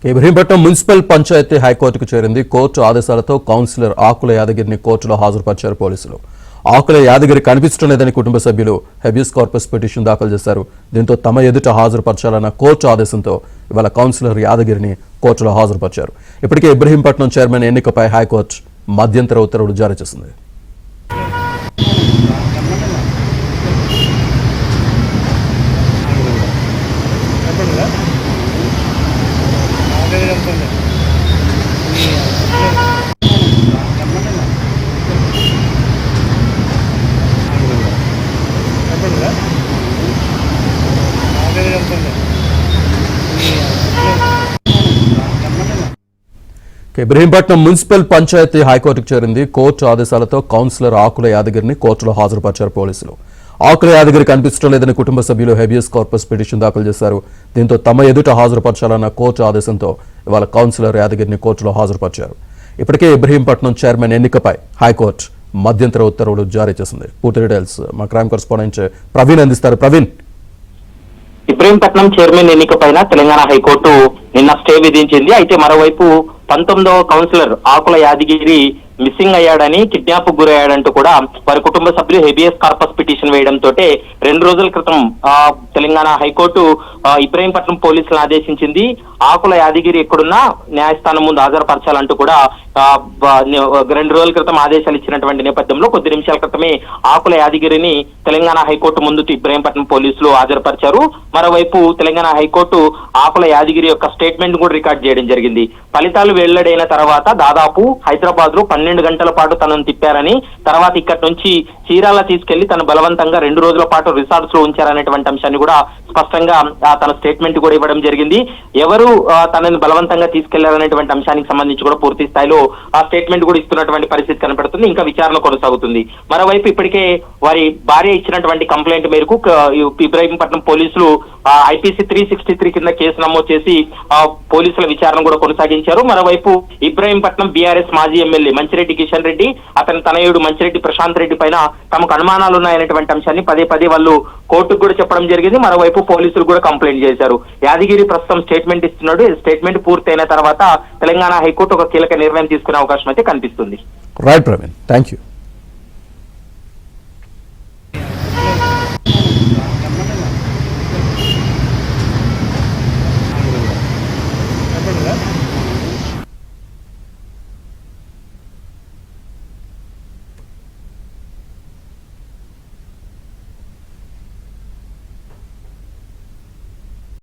Ibrahimpatnam municipal panchayat హైకోర్టుకు చేరింది. Court ఆదేశాలతో కౌన్సిలర్ ఆకుల యాదగిరిని కోర్టులో హాజరుపరిచారు పోలీసులు. ఆకుల యాదగిరి కనిపించడం లేదని కుటుంబ సభ్యులు హెబియస్ కార్పస్ పిటిషన్ దాఖలు చేశారు. దీంతో తమ ఎదుట హాజరుపరచాలన్న కోర్టు ఆదేశంతో ఇవాళ కౌన్సిలర్ యాదగిరిని కోర్టులో హాజరుపరిచారు. ఇప్పటికే ఇబ్రహీంపట్నం చైర్మన్ ఎన్నికపై హైకోర్టు మధ్యంతర ఉత్తర్వులు జారీ చేసింది. ఇబ్రహీంపట్నం మున్సిపల్ పంచాయతీ హైకోర్టుకు చేరింది. కోర్టు ఆదేశాలతో కౌన్సిలర్ ఆకుల యాదగిరిని కోర్టులో హాజరుపరిచారు పోలీసులు. ఆకుల యాదగిరి కనిపించడం లేదని కుటుంబ సభ్యులు హెబియస్ కార్పస్ పిటిషన్ దాఖలు చేశారు. దీంతో తమ ఎదుట హాజరుపరచాలన్న కోర్టు ఆదేశంతో ఇవాళ కౌన్సిలర్ యాదగిరిని కోర్టులో హాజరుపరిచారు. ఇప్పటికే ఇబ్రహీంపట్నం చైర్మన్ ఎన్నికపై హైకోర్టు మధ్యంతర ఉత్తర్వులు జారీ చేసింది. పూర్తి డీటెయిల్స్ మా క్రైమ్ కరెస్పాండెంట్ ప్రవీణ్ అందిస్తారు. ప్రవీణ్, ఇబ్రహీంపట్నం చైర్మన్ ఎన్నికపైన తెలంగాణ హైకోర్టు నిన్న స్టే విధించింది. అయితే మరోవైపు 19వ కౌన్సిలర్ ఆకుల యాదగిరి మిస్సింగ్ అయ్యాడని, కిడ్నాప్ గురయ్యాడంటూ కూడా వారి కుటుంబ సభ్యులు హెబియస్ కార్పస్ పిటిషన్ వేయడంతో 2 రోజుల క్రితం తెలంగాణ హైకోర్టు ఇబ్రహీంపట్నం పోలీసులను ఆదేశించింది. ఆకుల యాదగిరి ఎక్కడున్నా న్యాయస్థానం ముందు హాజరుపరచాలంటూ కూడా 2 రోజుల క్రితం ఆదేశాలు ఇచ్చినటువంటి నేపథ్యంలో కొద్ది నిమిషాల క్రితమే ఆకుల యాదగిరిని తెలంగాణ హైకోర్టు ముందు ఇబ్రహీంపట్నం పోలీసులు హాజరుపరిచారు. మరోవైపు తెలంగాణ హైకోర్టు ఆకుల యాదగిరి యొక్క స్టేట్మెంట్ కూడా రికార్డ్ చేయడం జరిగింది. ఫలితాలు వెల్లడైన తర్వాత దాదాపు హైదరాబాద్ లో 12 గంటల పాటు తనను తిప్పారని, తర్వాత ఇక్కడి నుంచి చీరాల తీసుకెళ్లి తను బలవంతంగా 2 రోజుల పాటు రిసార్ట్స్ లో ఉంచారనేటువంటి అంశాన్ని కూడా స్పష్టంగా తన స్టేట్మెంట్ కూడా ఇవ్వడం జరిగింది. ఎవరు తనని బలవంతంగా తీసుకెళ్లారనేటువంటి అంశానికి సంబంధించి కూడా పూర్తి స్థాయిలో ఆ స్టేట్మెంట్ కూడా ఇస్తున్నటువంటి పరిస్థితి కనపడుతుంది. ఇంకా విచారణ కొనసాగుతుంది. మరోవైపు ఇప్పటికే వారి భార్య ఇచ్చినటువంటి కంప్లైంట్ మేరకు ఇబ్రహీంపట్నం పోలీసులు ఐపీసీ 363 కింద కేసు నమోదు చేసి పోలీసుల విచారణ కూడా కొనసాగించారు. మరోవైపు ఇబ్రహీంపట్నం బీఆర్ఎస్ మాజీ ఎమ్మెల్యే మంచిరెడ్డి కిషన్ రెడ్డి, అతని తనయుడు మంచిరెడ్డి ప్రశాంత్ రెడ్డి పైన తమకు అనుమానాలు ఉన్నాయనేటువంటి అంశాన్ని పదే వాళ్ళు కోర్టుకు కూడా చెప్పడం జరిగింది. మరోవైపు పోలీసులు కూడా కంప్లైంట్ చేశారు. యాదగిరి ప్రస్తుతం స్టేట్మెంట్ ఇస్తున్నాడు. స్టేట్మెంట్ పూర్తయిన తర్వాత తెలంగాణ హైకోర్టు ఒక కీలక నిర్ణయం తీసుకునే అవకాశం అయితే కనిపిస్తుంది. Right Praveen, thank you.